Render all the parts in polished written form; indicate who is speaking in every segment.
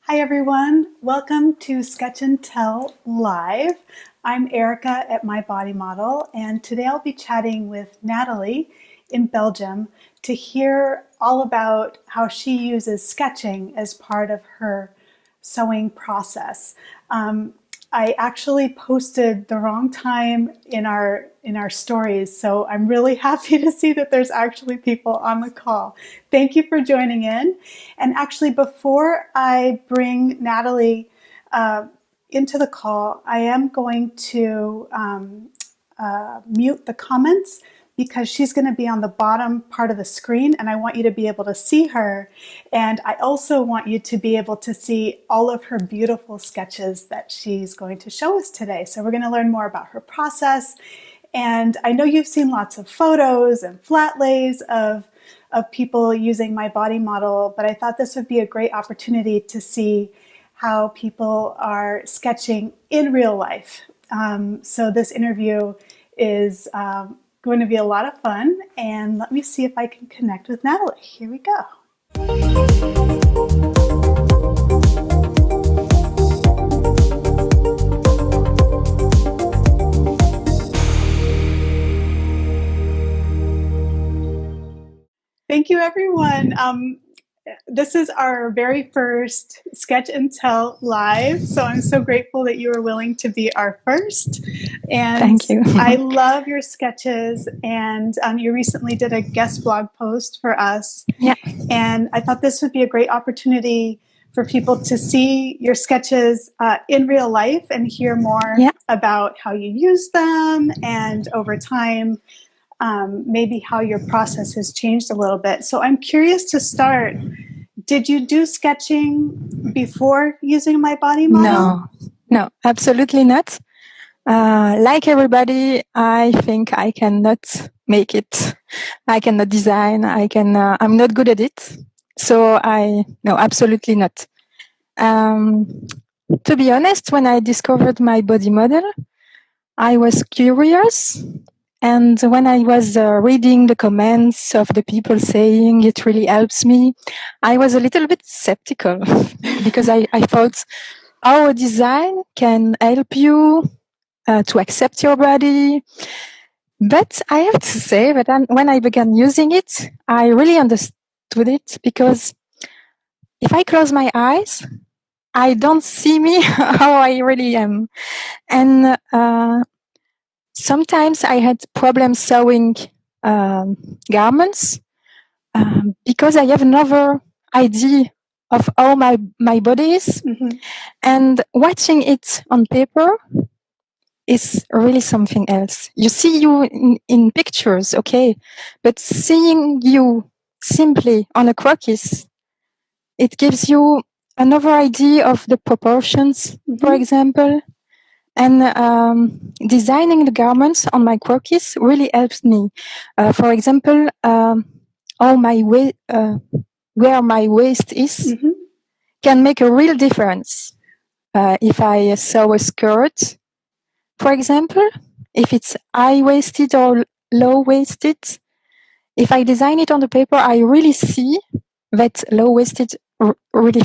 Speaker 1: Hi everyone, welcome to Sketch and Tell Live. I'm Erica at MyBodyModel, and today I'll be chatting with Nathalie in Belgium to hear all about how she uses sketching as part of her sewing process. I actually posted the wrong time in our stories, so I'm really happy to see that there's actually people on the call. Thank you for joining in. And actually, before I bring Nathalie into the call, I am going to mute the comments because she's going to be on the bottom part of the screen and I want you to be able to see her. And I also want you to be able to see all of her beautiful sketches that she's going to show us today. So we're going to learn more about her process. And I know you've seen lots of photos and flat lays of people using MyBodyModel, but I thought this would be a great opportunity to see how people are sketching in real life. So this interview is going to be a lot of fun, and let me see if I can connect with Nathalie. Here we go. Thank you, everyone. This is our very first Sketch and Tell Live, so I'm so grateful that you were willing to be our first. And
Speaker 2: thank you.
Speaker 1: I love your sketches, and you recently did a guest blog post for us.
Speaker 2: Yeah.
Speaker 1: And I thought this would be a great opportunity for people to see your sketches in real life and hear more about how you use them, and over time, maybe how your process has changed a little bit. So I'm curious to start. Did you do sketching before using MyBodyModel?
Speaker 2: No, absolutely not. Like everybody, I think I cannot make it. I cannot design. I'm not good at it. So no, absolutely not. To be honest, when I discovered MyBodyModel, I was curious. And when I was reading the comments of the people saying it really helps me, I was a little bit skeptical because I thought our design can help you to accept your body. But I have to say that when I began using it, I really understood it, because if I close my eyes, I don't see me how I really am. And sometimes I had problems sewing garments because I have another idea of how my body is.
Speaker 1: Mm-hmm.
Speaker 2: And watching it on paper is really something else. You see you in pictures, okay, but seeing you simply on a croquis, it gives you another idea of the proportions, for example. And designing the garments on my croquis really helps me. For example, where my waist is can make a real difference. If I sew a skirt, for example, if it's high-waisted or low-waisted, if I design it on the paper, I really see that low-waisted really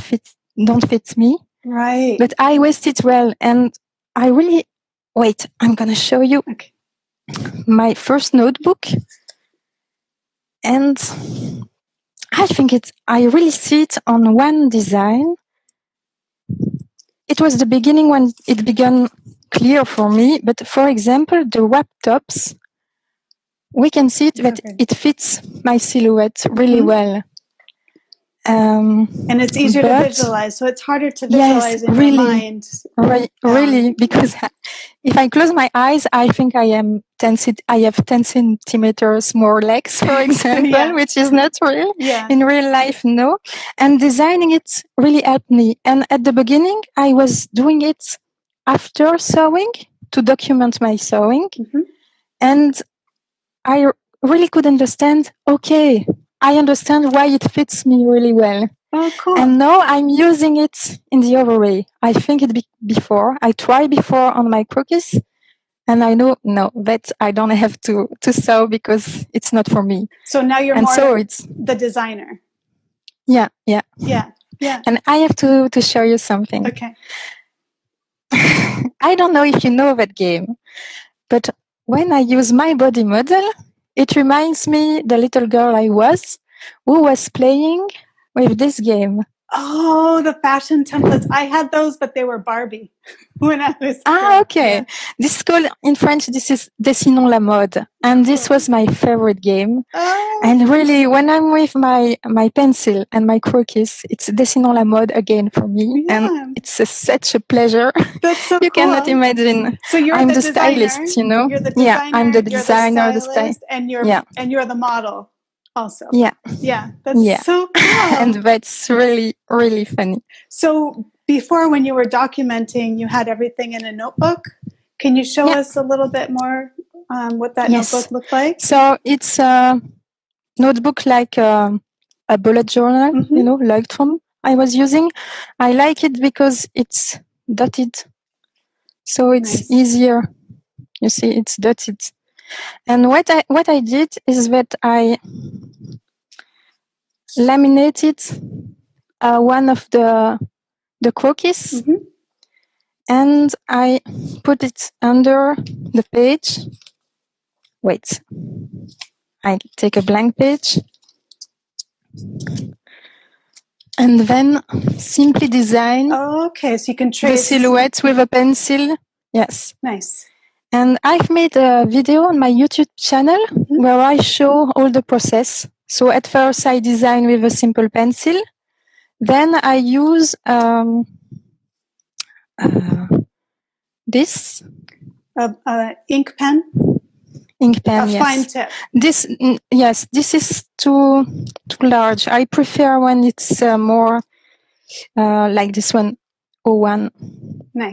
Speaker 2: don't fit me.
Speaker 1: Right.
Speaker 2: But high-waisted well, and I really, wait, I'm going to show you my first notebook. And I think I really see it on one design. It was the beginning when it began clear for me. But for example, the wrap tops, we can see that it fits my silhouette really well.
Speaker 1: And it's easier to visualize, so it's harder to visualize in your mind.
Speaker 2: Really, because if I close my eyes, I think I have 10 centimeters more legs, for example, which is not real. In real life, no. And designing it really helped me. And at the beginning, I was doing it after sewing to document my sewing. And I really could understand, okay, I understand why it fits me really well.
Speaker 1: Oh, cool.
Speaker 2: And now I'm using it in the other way. I think I tried before on my croquis, and I know, no, that I don't have to sew because it's not for me.
Speaker 1: So now you're more the designer.
Speaker 2: Yeah.
Speaker 1: Yeah.
Speaker 2: And I have to show you something.
Speaker 1: Okay.
Speaker 2: I don't know if you know that game, but when I use my body model, it reminds me the little girl I was who was playing with this game.
Speaker 1: Oh, the fashion templates. I had those, but they were Barbie when I was
Speaker 2: Okay.
Speaker 1: Yeah.
Speaker 2: This is called, in French, this is Dessinons la mode. And this was my favorite game.
Speaker 1: Oh.
Speaker 2: And really, when I'm with my pencil and my croquis, it's Dessinons la mode again for me.
Speaker 1: Yeah.
Speaker 2: And it's such a pleasure.
Speaker 1: That's so
Speaker 2: You
Speaker 1: cool.
Speaker 2: cannot imagine.
Speaker 1: So you're
Speaker 2: I'm
Speaker 1: the designer,
Speaker 2: stylist, you know?
Speaker 1: You're the designer,
Speaker 2: Yeah, I'm the
Speaker 1: you're
Speaker 2: designer,
Speaker 1: the stylist, and you're the model also.
Speaker 2: Yeah.
Speaker 1: Yeah, that's so cool.
Speaker 2: And that's really, really funny.
Speaker 1: So before, when you were documenting, you had everything in a notebook. Can you show us a little bit more what that notebook looked like?
Speaker 2: So it's a notebook like a bullet journal, you know, like from I was using. I like it because it's dotted. So it's easier. You see, it's dotted. And what I did is that I laminated one of the croquis, and I put it under the page. Wait, I take a blank page, and then simply design.
Speaker 1: Okay, so you can trace
Speaker 2: the silhouette with a pencil. Yes.
Speaker 1: Nice.
Speaker 2: And I've made a video on my YouTube channel where I show all the process. So at first I design with a simple pencil. Then I use this.
Speaker 1: Ink pen?
Speaker 2: Ink pen,
Speaker 1: yes. A fine tip.
Speaker 2: This, yes, this is too large. I prefer when it's more like this one, 01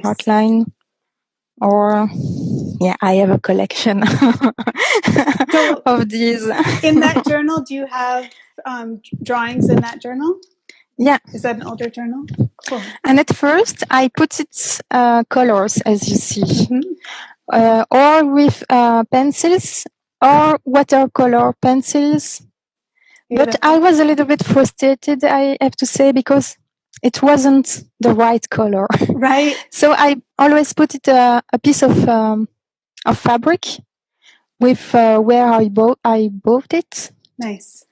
Speaker 2: outline. Or, yeah, I have a collection of these.
Speaker 1: In that journal, do you have drawings in that journal?
Speaker 2: Yeah.
Speaker 1: Is that an older journal? Cool.
Speaker 2: And at first, I put its colors, as you see, or with pencils or watercolor pencils. But I was a little bit frustrated, I have to say, because it wasn't the right color.
Speaker 1: Right.
Speaker 2: So I always put it a piece of fabric with where I bought it.
Speaker 1: Nice.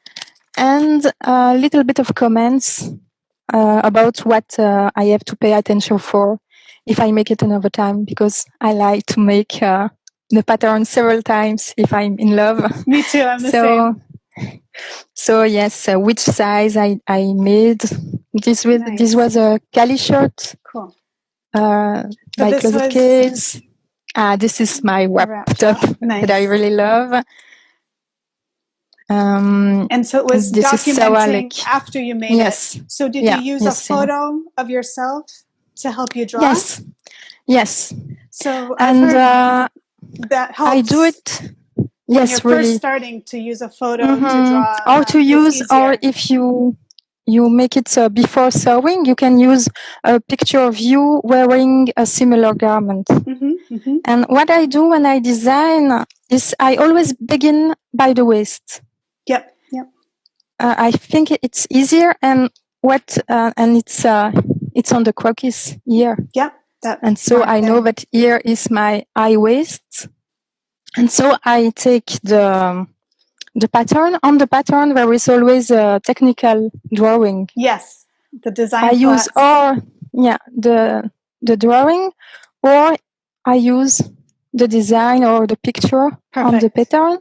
Speaker 2: And a little bit of comments about what I have to pay attention for if I make it another time, because I like to make the pattern several times if I'm in love.
Speaker 1: Me too, I'm the same.
Speaker 2: So yes, which size I made. This was a Cali shirt.
Speaker 1: Cool.
Speaker 2: My closet case. This is my wrap top that I really love.
Speaker 1: And so it was documenting after you made it. So did you use a photo of yourself to help you draw?
Speaker 2: Yes.
Speaker 1: So and that helps.
Speaker 2: I do it.
Speaker 1: When you're first starting to use a photo to draw,
Speaker 2: or to use, or if you make it before sewing, you can use a picture of you wearing a similar garment. And what I do when I design is I always begin by the waist.
Speaker 1: Yep.
Speaker 2: I think it's easier, and it's on the croquis here.
Speaker 1: Yep.
Speaker 2: And so I know that here is my high waist. And so I take the pattern. On the pattern, there is always a technical drawing.
Speaker 1: Yes, the design.
Speaker 2: I use the drawing, or I use the design or the picture on the pattern.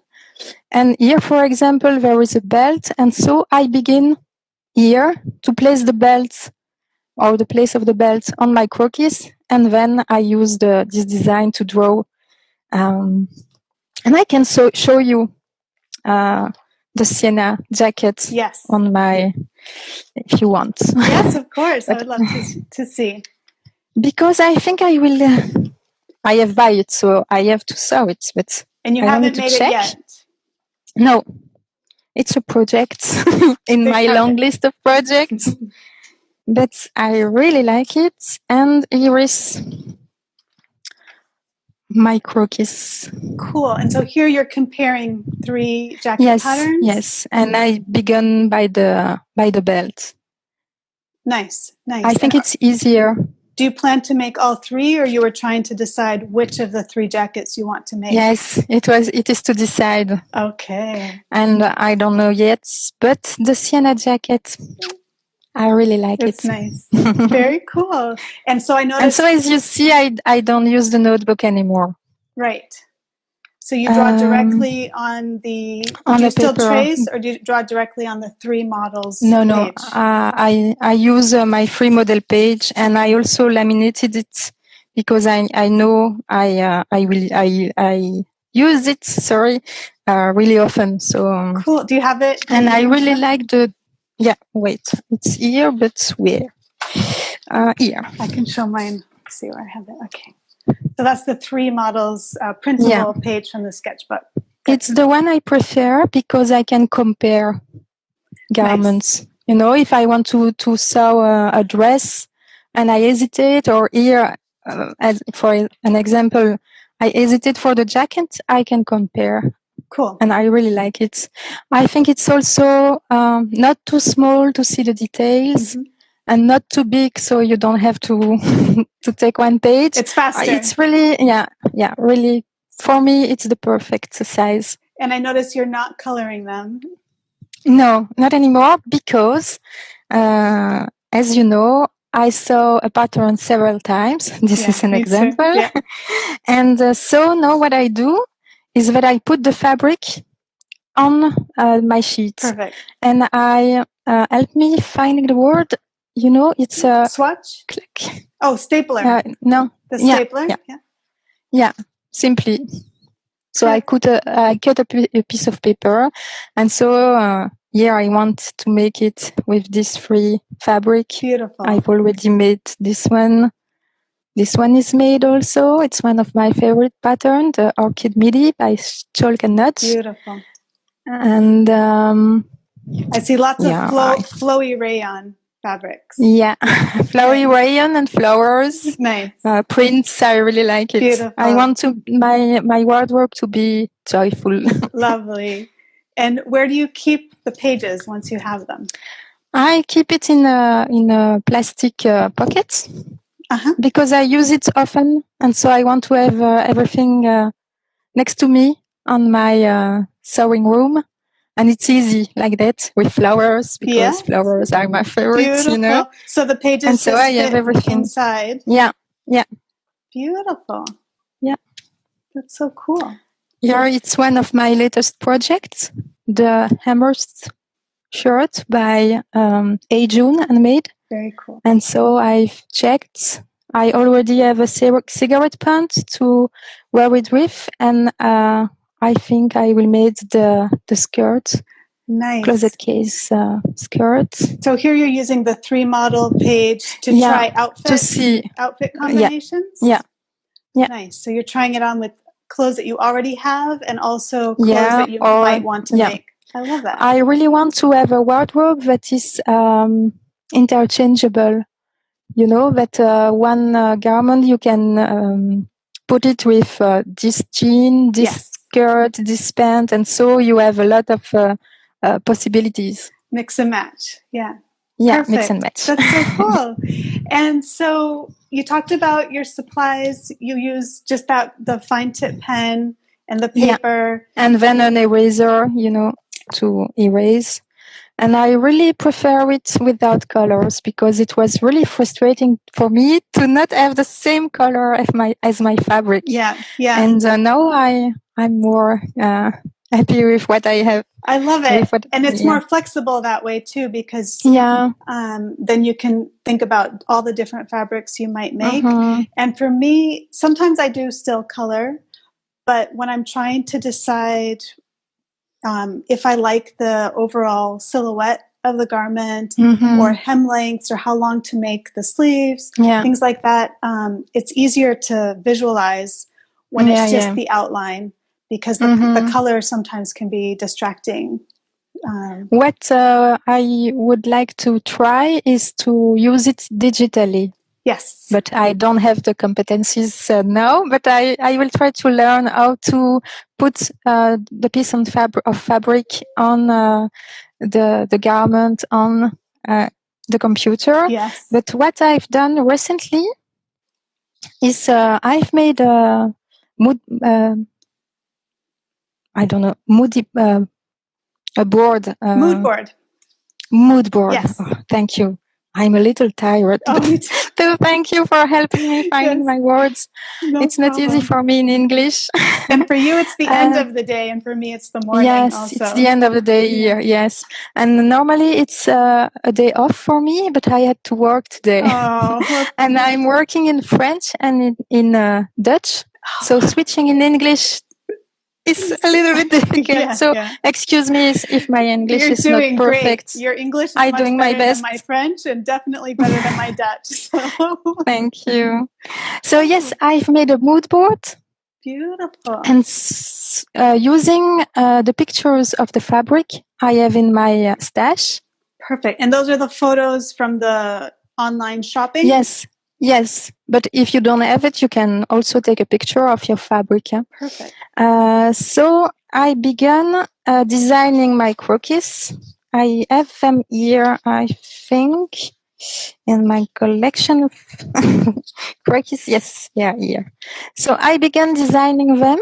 Speaker 2: And here, for example, there is a belt, and so I begin here to place the belt or the place of the belt on my croquis, and then I use this design to draw. And I can show you the sienna jacket on my, if you want.
Speaker 1: Yes, of course. I would love to see.
Speaker 2: Because I think I will, I have buy it, so I have to sew it. But
Speaker 1: and you haven't made it yet?
Speaker 2: No. It's a project in my long list of projects. But I really like it. And here is my croquis.
Speaker 1: Cool. And so here you're comparing 3 jacket patterns?
Speaker 2: Yes. And I began by the belt.
Speaker 1: Nice, nice.
Speaker 2: I think it's easier.
Speaker 1: Do you plan to make all three, or you were trying to decide which of the 3 jackets you want to make?
Speaker 2: Yes, it is to decide.
Speaker 1: Okay.
Speaker 2: And I don't know yet, but the sienna jacket, I really like
Speaker 1: It's
Speaker 2: it.
Speaker 1: nice. Very cool. And so I noticed.
Speaker 2: And so as you see, I don't use the notebook anymore.
Speaker 1: Right. So you draw directly on the. Do you still trace, or do you draw directly on the 3 models
Speaker 2: page?
Speaker 1: No.
Speaker 2: I use my free model page, and I also laminated it because I know I use it. Sorry, really often. So
Speaker 1: cool. Do you have it?
Speaker 2: And I really like the. Yeah, wait, it's here, but where? Here.
Speaker 1: I can show mine. Let's see where I have it. Okay. So that's the 3 models printable page from the sketchbook.
Speaker 2: It's the one I prefer because I can compare garments. Nice. You know, if I want to sew a dress and I hesitate, or here, as for an example, I hesitate for the jacket, I can compare.
Speaker 1: Cool.
Speaker 2: And I really like it. I think it's also not too small to see the details. And not too big, so you don't have to to take one page.
Speaker 1: It's faster.
Speaker 2: It's really, really. For me, it's the perfect size.
Speaker 1: And I notice you're not coloring them.
Speaker 2: No, not anymore, because, as you know, I saw a pattern several times. This is an example. Yeah. And so now what I do is that I put the fabric on my sheet.
Speaker 1: Perfect.
Speaker 2: And I help me finding the word. You know, it's a
Speaker 1: swatch.
Speaker 2: Click.
Speaker 1: Oh, stapler.
Speaker 2: No,
Speaker 1: the stapler.
Speaker 2: Yeah. Simply. So I cut a piece of paper, and so here I want to make it with this free fabric.
Speaker 1: Beautiful.
Speaker 2: I've already made this one. This one is made also. It's one of my favorite patterns, the Orchid Midi by Chalk and Nuts.
Speaker 1: Beautiful.
Speaker 2: And
Speaker 1: I see lots of flowy rayon fabrics.
Speaker 2: Yeah, flowy rayon and flowers.
Speaker 1: Nice.
Speaker 2: Prints, I really like it.
Speaker 1: Beautiful.
Speaker 2: I want my wardrobe to be joyful.
Speaker 1: Lovely. And where do you keep the pages once you have them?
Speaker 2: I keep it in a plastic pocket because I use it often, and so I want to have everything next to me on my sewing room. And it's easy like that with flowers, because flowers are my favorites.
Speaker 1: Beautiful.
Speaker 2: You know.
Speaker 1: So the pages
Speaker 2: and so
Speaker 1: just
Speaker 2: I have everything
Speaker 1: inside.
Speaker 2: Yeah.
Speaker 1: Beautiful.
Speaker 2: Yeah.
Speaker 1: That's so cool.
Speaker 2: Here it's one of my latest projects, the Amherst shirt by A. June and made.
Speaker 1: Very cool.
Speaker 2: And so I've checked. I already have a cigarette pant to wear it with, and I think I will make the skirt.
Speaker 1: Nice.
Speaker 2: Closet case skirt.
Speaker 1: So here you're using the 3 model page to try outfit combinations?
Speaker 2: Yeah.
Speaker 1: Nice. So you're trying it on with clothes that you already have, and also clothes that you might want to make. I love that.
Speaker 2: I really want to have a wardrobe that is interchangeable. You know, that one garment you can put it with this jean, this skirt, this pant, and so you have a lot of possibilities.
Speaker 1: Mix and match. Yeah.
Speaker 2: Yeah,
Speaker 1: Perfect.
Speaker 2: Mix and match.
Speaker 1: That's so cool. And so you talked about your supplies. You use just the fine tip pen and the paper.
Speaker 2: And then an eraser, you know, to erase. And I really prefer it without colors, because it was really frustrating for me to not have the same color as my fabric.
Speaker 1: Yeah.
Speaker 2: And now I'm more happy with what I have.
Speaker 1: I love it. And it's more flexible that way too, because then you can think about all the different fabrics you might make. And for me, sometimes I do still color, but when I'm trying to decide if I like the overall silhouette of the garment, or hem lengths, or how long to make the sleeves, things like that, it's easier to visualize when it's just the outline, because the color sometimes can be distracting.
Speaker 2: What I would like to try is to use it digitally.
Speaker 1: Yes.
Speaker 2: But I don't have the competencies now, but I will try to learn how to put the piece of fabric on the garment on the computer.
Speaker 1: Yes.
Speaker 2: But what I've done recently is I've made a mood, I don't know, moody, a board.
Speaker 1: Mood board.
Speaker 2: Mood board.
Speaker 1: Yes.
Speaker 2: Oh, thank you. I'm a little tired.
Speaker 1: Oh, me too.
Speaker 2: So thank you for helping me finding
Speaker 1: Yes.
Speaker 2: my words.
Speaker 1: No
Speaker 2: It's not easy
Speaker 1: problem.
Speaker 2: for me in English.
Speaker 1: And for you, it's the end of the day, and for me, it's the morning.
Speaker 2: Yes,
Speaker 1: also.
Speaker 2: it's the end of the day here. Yes, and normally it's a day off for me, but I had to work today.
Speaker 1: Oh, well,
Speaker 2: And I'm working in French and in Dutch. So switching in English is a little bit difficult.
Speaker 1: Yeah,
Speaker 2: so
Speaker 1: yeah.
Speaker 2: excuse me if my English
Speaker 1: You're
Speaker 2: is
Speaker 1: doing
Speaker 2: not perfect.
Speaker 1: great. Your English is
Speaker 2: I'm
Speaker 1: much
Speaker 2: doing my
Speaker 1: better than
Speaker 2: best.
Speaker 1: my French, and definitely better than my Dutch. So.
Speaker 2: Thank you. So yes, I've made a mood board.
Speaker 1: Beautiful.
Speaker 2: And using the pictures of the fabric I have in my stash.
Speaker 1: Perfect. And those are the photos from the online shopping?
Speaker 2: Yes, yes. But if you don't have it, you can also take a picture of your fabric. Yeah?
Speaker 1: Perfect.
Speaker 2: So I began designing my croquis. I have them here, I think, in my collection of croquis. Yes, yeah, here. So I began designing them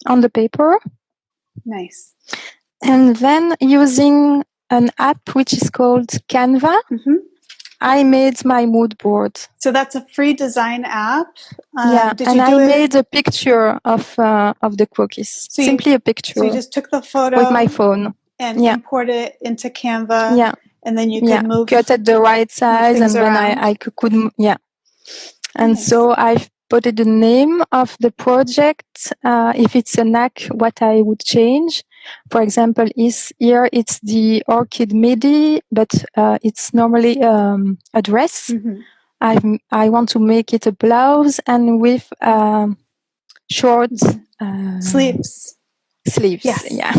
Speaker 2: on the paper.
Speaker 1: Nice.
Speaker 2: And then using an app which is called Canva, I made my mood board.
Speaker 1: So that's a free design app.
Speaker 2: Yeah, and I made a picture of the cookies.
Speaker 1: So
Speaker 2: simply a picture.
Speaker 1: So you just took the photo
Speaker 2: with my phone
Speaker 1: and imported it into Canva.
Speaker 2: Yeah,
Speaker 1: and then you could move,
Speaker 2: cut at the right size, and then I could And
Speaker 1: Nice.
Speaker 2: so I've put the name of the project. If it's a knack, what I would change. For example, is here it's the orchid midi, but it's normally a dress. I want to make it a blouse and with short
Speaker 1: sleeves.
Speaker 2: Yes. Yeah.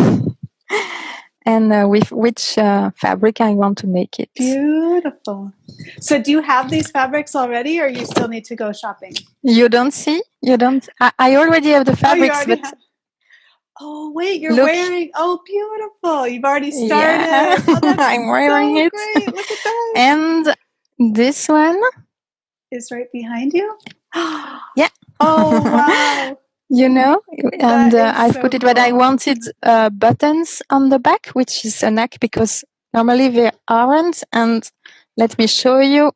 Speaker 2: And with which fabric I want to make it.
Speaker 1: Beautiful. So do you have these fabrics already, or you still need to go shopping?
Speaker 2: You don't see? You don't? I already have the fabrics, but...
Speaker 1: Oh, wait, you're wearing... Oh, beautiful. You've already started.
Speaker 2: Yeah.
Speaker 1: Oh, that's
Speaker 2: I'm wearing it.
Speaker 1: Great. Look at that.
Speaker 2: And this one...
Speaker 1: is right behind you?
Speaker 2: Yeah.
Speaker 1: Oh, wow.
Speaker 2: You know, and I've put it, but I wanted buttons on the back, which is a knack because normally they aren't. And let me show you.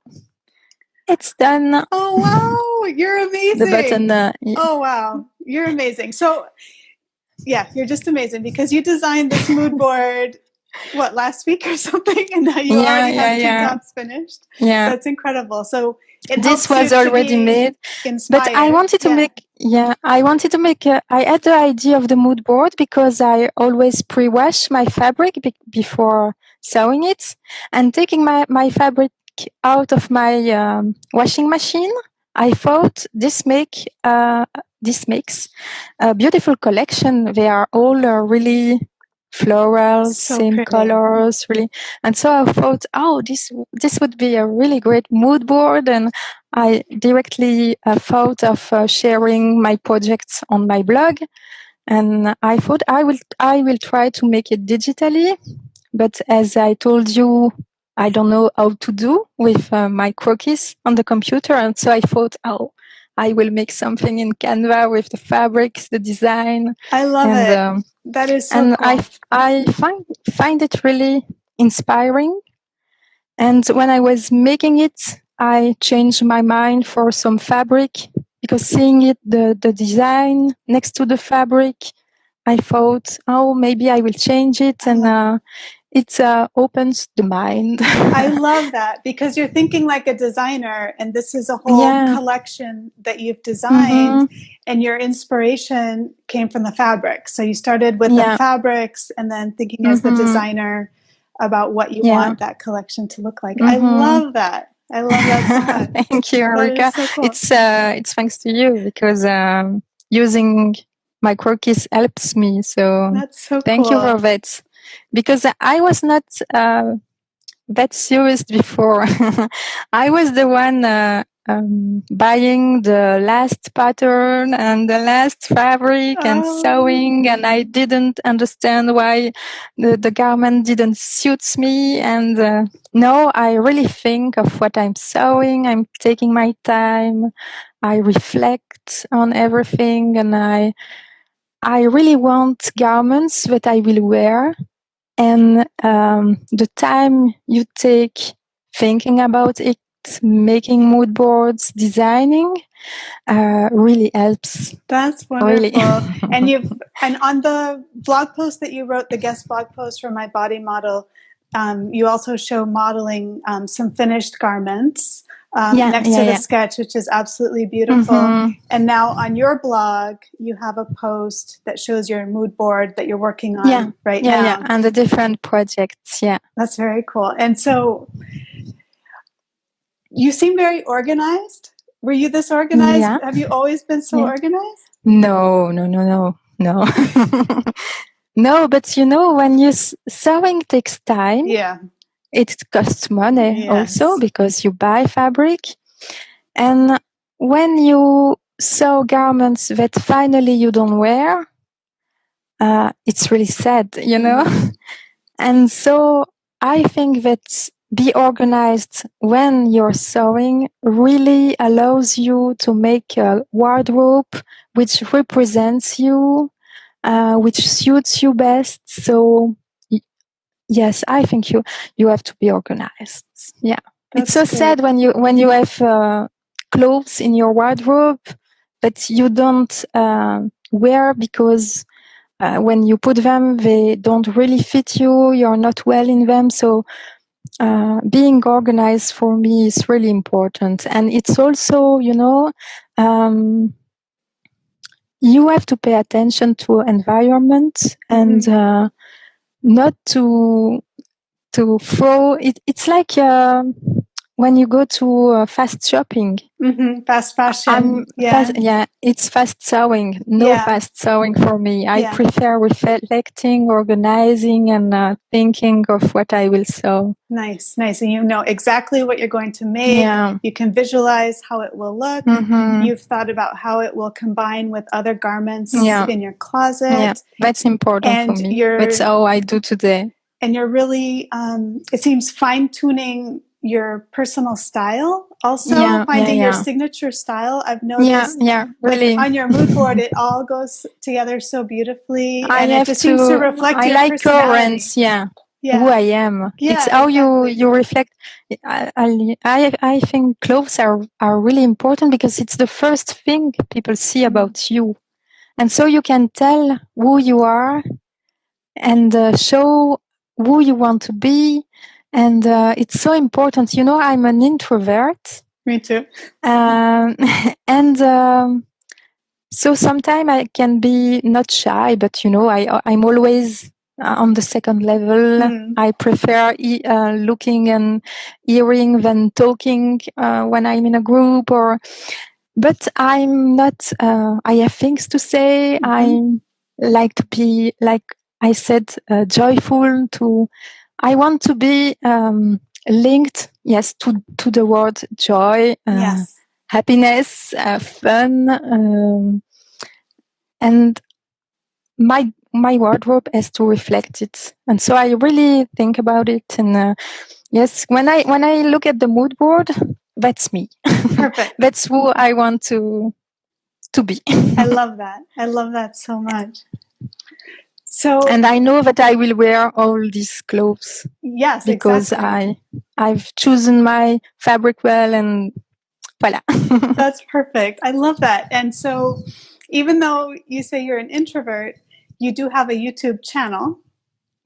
Speaker 2: It's done.
Speaker 1: Oh, wow. You're amazing.
Speaker 2: The button.
Speaker 1: Oh, wow. You're amazing. So, yeah, you're just amazing because you designed this mood board, what, last week or something? And now you already have two tops finished.
Speaker 2: Yeah.
Speaker 1: That's incredible. So,
Speaker 2: this was already made,
Speaker 1: inspired.
Speaker 2: but I wanted to make, I had the idea of the mood board because I always pre-wash my fabric before sewing it, and taking my fabric out of my washing machine, I thought this makes a beautiful collection. They are all really floral, same colors, really. And so I thought, oh, this would be a really great mood board. And I directly thought of sharing my projects on my blog. And I thought I will try to make it digitally. But as I told you, I don't know how to do with my croquis on the computer. And so I thought, oh, I will make something in Canva with the fabrics, the design.
Speaker 1: I love it. That is so cool.
Speaker 2: I find it really inspiring. And when I was making it, I changed my mind for some fabric because seeing it, the design next to the fabric, I thought, oh, maybe I will change it. And it opens the mind.
Speaker 1: I love that because you're thinking like a designer, and this is a whole collection that you've designed, and your inspiration came from the fabric. So you started with the fabrics and then thinking as the designer about what you want that collection to look like. I love that. I love that so much.
Speaker 2: Thank you, Erika. So cool. It's thanks to you because using my croquis helps me. So
Speaker 1: that's so
Speaker 2: thank you for that. Because I was not that serious before. I was the one buying the last pattern and the last fabric and sewing, and I didn't understand why the garment didn't suit me. And now I really think of what I'm sewing. I'm taking my time. I reflect on everything, and I really want garments that I will wear. And the time you take thinking about it, making mood boards, designing, really helps.
Speaker 1: That's wonderful. Really. And on the blog post that you wrote, the guest blog post for My Body Model, you also show modeling some finished garments next to the sketch, which is absolutely beautiful. And now on your blog, you have a post that shows your mood board that you're working on right now.
Speaker 2: Yeah, and the different projects. Yeah,
Speaker 1: that's very cool. And so you seem very organized. Were you this organized? Yeah. Have you always been so organized?
Speaker 2: No. No, but you know, when sewing takes time, it costs money also because you buy fabric. And when you sew garments that finally you don't wear, it's really sad, you know? And so I think that be organized when you're sewing really allows you to make a wardrobe which represents you, which suits you best. So yes, I think you have to be organized. Yeah. It's so sad when you have clothes in your wardrobe that you don't wear because when you put them, they don't really fit you. You're not well in them. So being organized for me is really important. And it's also, you know, you have to pay attention to environment and not to throw it. It's like when you go to fast shopping.
Speaker 1: Fast fashion.
Speaker 2: It's fast sewing. No fast sewing for me. I prefer reflecting, organizing, and thinking of what I will sew.
Speaker 1: Nice. And you know exactly what you're going to make. Yeah. You can visualize how it will look. You've thought about how it will combine with other garments in your closet.
Speaker 2: Yeah, that's important for me. That's how I do today.
Speaker 1: And you're really, it seems, fine-tuning your personal style, also finding your signature style. I've noticed
Speaker 2: really.
Speaker 1: On your mood board, it all goes together so beautifully, and it just seems to reflect your personality.
Speaker 2: Who I am. It's how you reflect. I think clothes are really important because it's the first thing people see about you, and so you can tell who you are and show who you want to be. And it's so important. You know, I'm an introvert.
Speaker 1: Me too.
Speaker 2: And so sometimes I can be not shy, but, you know, I'm always on the second level. I prefer looking and hearing than talking when I'm in a group. But I'm not, I have things to say. I like to be, like I said, joyful. I want to be linked, to the word joy, happiness, fun, and my wardrobe has to reflect it. And so I really think about it. And when I look at the mood board, that's me.
Speaker 1: Perfect.
Speaker 2: That's who I want to be.
Speaker 1: I love that. I love that so much.
Speaker 2: And I know that I will wear all these clothes.
Speaker 1: Yes,
Speaker 2: because
Speaker 1: exactly.
Speaker 2: I've chosen my fabric well, and voila.
Speaker 1: That's perfect. I love that. And so, even though you say you're an introvert, you do have a YouTube channel.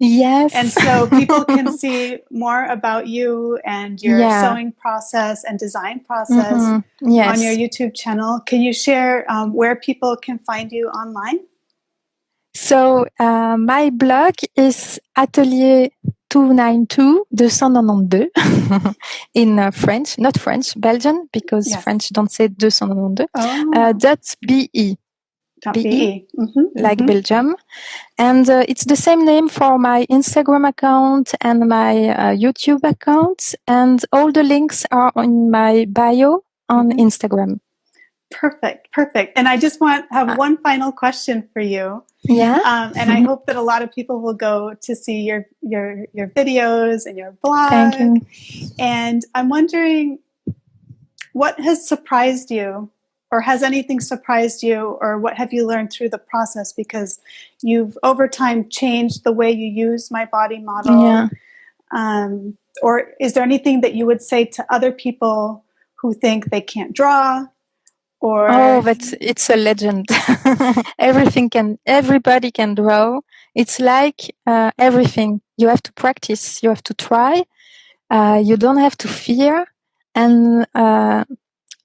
Speaker 2: Yes.
Speaker 1: And so people can see more about you and your sewing process and design process on your YouTube channel. Can you share where people can find you online?
Speaker 2: So my blog is Atelier 292 in French, not French, Belgian, because French don't say 292. .be.
Speaker 1: .be.
Speaker 2: Like Belgium. And it's the same name for my Instagram account and my YouTube account. And all the links are on my bio on Instagram.
Speaker 1: Perfect. And I just have one final question for you.
Speaker 2: Yeah.
Speaker 1: And I hope that a lot of people will go to see your videos and your blog.
Speaker 2: Thank you.
Speaker 1: And I'm wondering, what has surprised you, or has anything surprised you, or what have you learned through the process? Because you've over time changed the way you use MyBodyModel.
Speaker 2: Yeah.
Speaker 1: Or is there anything that you would say to other people who think they can't draw? Or
Speaker 2: it's a legend. Everybody can draw. It's like everything. You have to practice. You have to try. You don't have to fear, and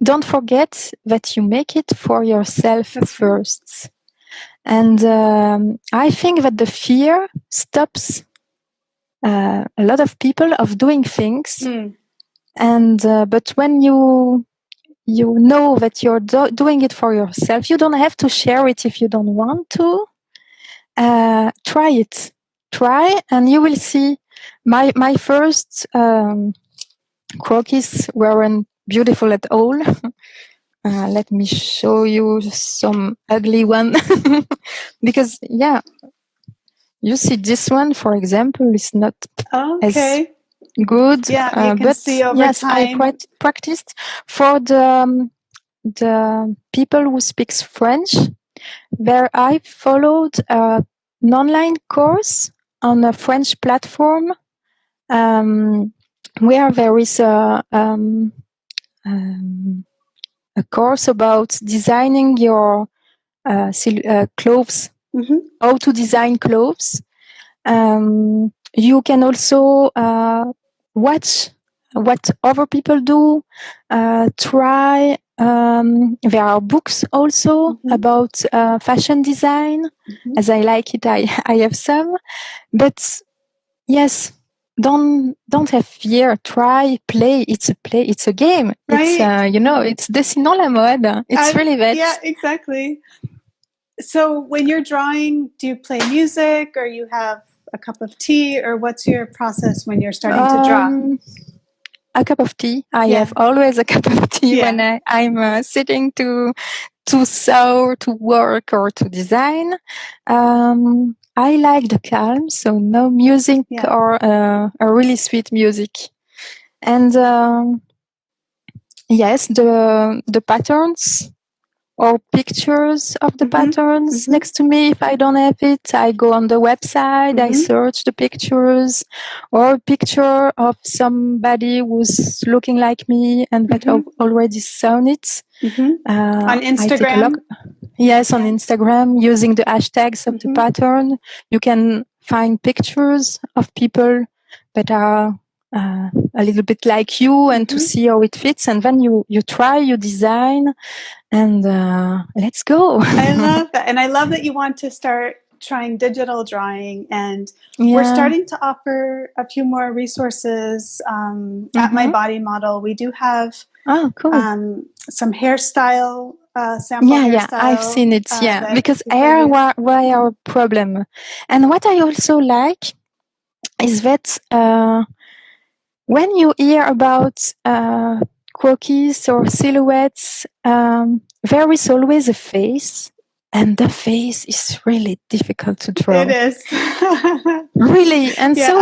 Speaker 2: don't forget that you make it for yourself first. And I think that the fear stops a lot of people of doing things. And but when you know that you're doing it for yourself, you don't have to share it if you don't want to. Try it. Try, and you will see. My first croquis weren't beautiful at all. Let me show you some ugly one. Because, yeah, you see this one, for example, is not as good.
Speaker 1: Yeah, you can see over
Speaker 2: yes,
Speaker 1: time.
Speaker 2: I practiced. For the people who speaks French, where I followed an online course on a French platform, where there is a course about designing your clothes, how to design clothes. You can also watch what other people do, try. There are books also about fashion design. As I like it, I have some. But yes, don't have fear. Try, play. It's a play. It's a game.
Speaker 1: Right.
Speaker 2: It's dessinons la mode. It's really that.
Speaker 1: Yeah, exactly. So when you're drawing, do you play music, or you have a cup of tea, or what's your process when you're starting to draw?
Speaker 2: A cup of tea. I have always a cup of tea when I'm sitting to sew, to work, or to design. I like the calm, so no music or a really sweet music. And yes, the patterns or pictures of the patterns next to me. If I don't have it, I go on the website, I search the pictures, or a picture of somebody who's looking like me and that I've already sewn it.
Speaker 1: On Instagram?
Speaker 2: Yes, on Instagram, using the hashtags of the pattern. You can find pictures of people that are a little bit like you, and to see how it fits. And then you try, you design, and let's go.
Speaker 1: I love that. And I love that you want to start trying digital drawing. And we're starting to offer a few more resources at MyBodyModel. We do have some hairstyle sample hairstyle.
Speaker 2: I've seen it. Because hair were our problem. And what I also like is that when you hear about croquis or silhouettes, there is always a face, and the face is really difficult to draw.
Speaker 1: It is.
Speaker 2: Really. And so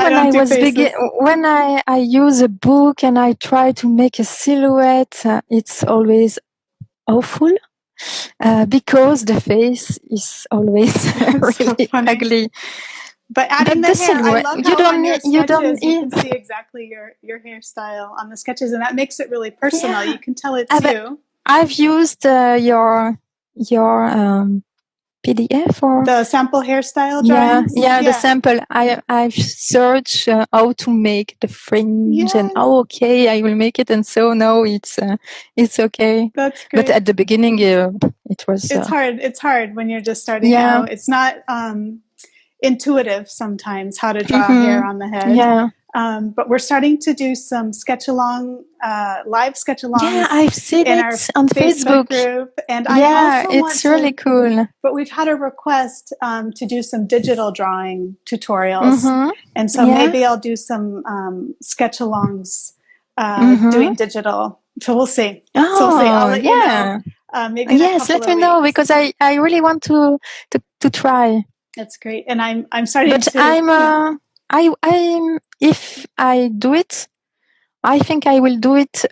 Speaker 2: when I use a book and I try to make a silhouette, it's always awful. Because the face is always really ugly.
Speaker 1: But adding the hair, I love how on your sketches you can see exactly your hairstyle on the sketches, and that makes it really personal. You can tell it's you.
Speaker 2: I've used your PDF or
Speaker 1: the sample hairstyle drawings.
Speaker 2: The sample. I've searched how to make the fringe, and I will make it, and so now it's okay.
Speaker 1: That's great.
Speaker 2: But at the beginning, it was.
Speaker 1: It's hard. It's hard when you're just starting out. It's not intuitive sometimes how to draw hair on the head.
Speaker 2: Yeah.
Speaker 1: But we're starting to do some sketch-along, live sketch-alongs.
Speaker 2: Yeah, I've seen
Speaker 1: in
Speaker 2: it
Speaker 1: our
Speaker 2: on
Speaker 1: Facebook group. And I also
Speaker 2: it's really cool.
Speaker 1: But we've had a request to do some digital drawing tutorials. And so maybe I'll do some sketch-alongs doing digital So we'll see.
Speaker 2: Oh,
Speaker 1: so we'll see. I'll let you know. Maybe in a
Speaker 2: yes,
Speaker 1: couple
Speaker 2: let
Speaker 1: of
Speaker 2: me know,
Speaker 1: weeks.
Speaker 2: because I really want to try.
Speaker 1: That's great. And I'm starting
Speaker 2: But
Speaker 1: to.
Speaker 2: I'm if I do it, I think I will do it.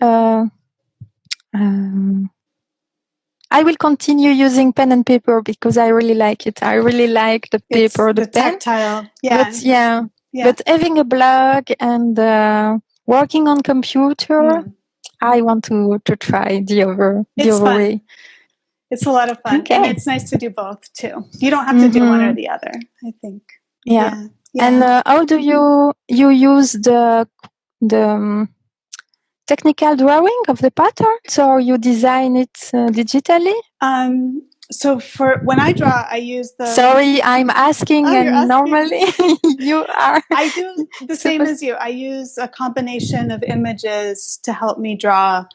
Speaker 2: I will continue using pen and paper because I really like it. I really like the paper, the pen.
Speaker 1: Tactile. Yeah.
Speaker 2: But having a blog and working on computer, I want to try the other way.
Speaker 1: It's a lot of fun.
Speaker 2: Okay.
Speaker 1: And it's nice to do both too. You don't have to do one or the other, I think.
Speaker 2: Yeah. And how do you use the technical drawing of the patterns, or you design it digitally?
Speaker 1: So for when I draw, I use the.
Speaker 2: Sorry, I'm asking, and normally you are.
Speaker 1: I do the same as you. I use a combination of images to help me draw.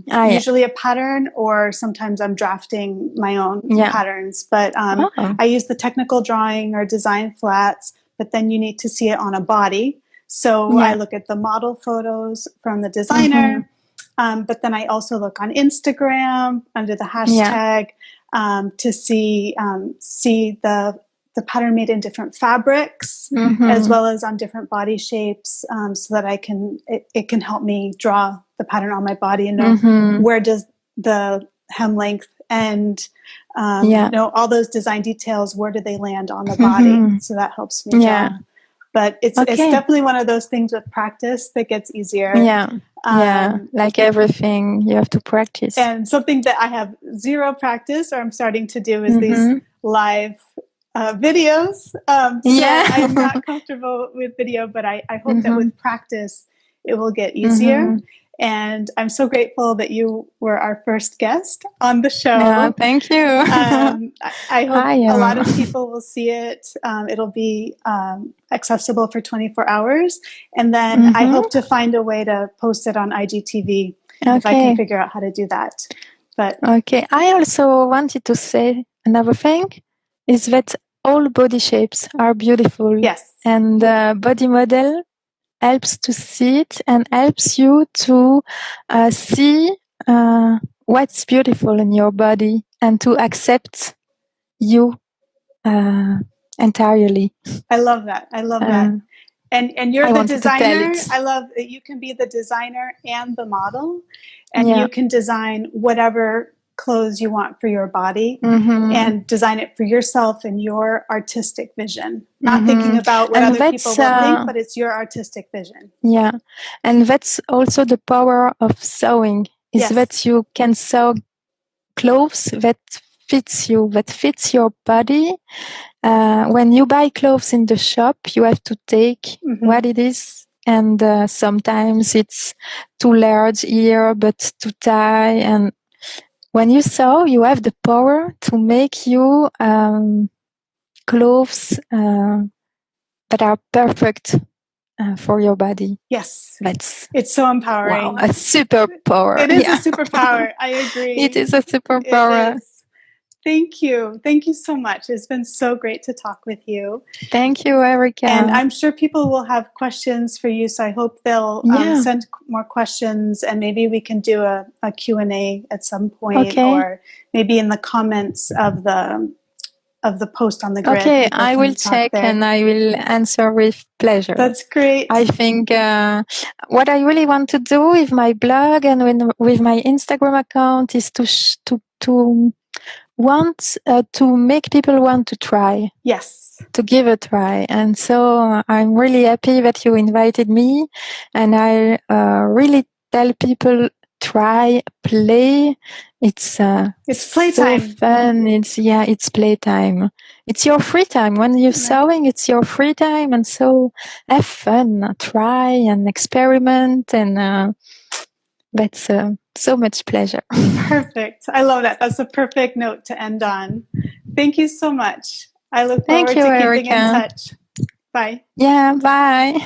Speaker 1: Usually a pattern, or sometimes I'm drafting my own patterns. But I use the technical drawing or design flats. But then you need to see it on a body. So I look at the model photos from the designer. But then I also look on Instagram under the hashtag to see the pattern made in different fabrics, as well as on different body shapes, so that it can help me draw the pattern on my body and know where does the hem length end, know all those design details, where do they land on the body. So that helps me draw. But it's definitely one of those things with practice that gets easier.
Speaker 2: Like everything, you have to practice.
Speaker 1: And something that I have zero practice, or I'm starting to do, is these live videos. I'm not comfortable with video, but I hope that with practice it will get easier. And I'm so grateful that you were our first guest on the show.
Speaker 2: Thank you.
Speaker 1: I hope a lot of people will see it. It'll be accessible for 24 hours. And then I hope to find a way to post it on IGTV if I can figure out how to do that. But
Speaker 2: I also wanted to say another thing is that all body shapes are beautiful.
Speaker 1: Yes.
Speaker 2: And body model helps to see it and helps you to see what's beautiful in your body and to accept you entirely.
Speaker 1: I love that. I love that. And you're the designer. I love that you can be the designer and the model, and you can design whatever clothes you want for your body and design it for yourself and your artistic vision, not thinking about what other people will think, but it's your artistic vision.
Speaker 2: Yeah. And that's also the power of sewing, is that you can sew clothes that fits you, that fits your body. When you buy clothes in the shop, you have to take what it is. And sometimes it's too large here, but too tight. And when you sew, you have the power to make you clothes that are perfect for your body.
Speaker 1: Yes. It's so empowering.
Speaker 2: Wow, a superpower.
Speaker 1: It is a superpower. I agree.
Speaker 2: It is a superpower.
Speaker 1: It is. Thank you. Thank you so much. It's been so great to talk with you.
Speaker 2: Thank you, Erica.
Speaker 1: And I'm sure people will have questions for you, so I hope they'll send more questions, and maybe we can do a Q&A at some point, or maybe in the comments of the post on the grid.
Speaker 2: Okay, I will check and I will answer with pleasure.
Speaker 1: That's great.
Speaker 2: I think what I really want to do with my blog and with my Instagram account is to make people want to try.
Speaker 1: Yes.
Speaker 2: To give a try. And so I'm really happy that you invited me, and I really tell people, try, play. It's
Speaker 1: playtime.
Speaker 2: So fun. It's playtime. It's your free time. When you're sewing, it's your free time, and so have fun, try and experiment, and that's so much pleasure.
Speaker 1: Perfect. I love that. That's a perfect note to end on. Thank you so much. I look forward to keeping in touch. Bye.
Speaker 2: Yeah, bye.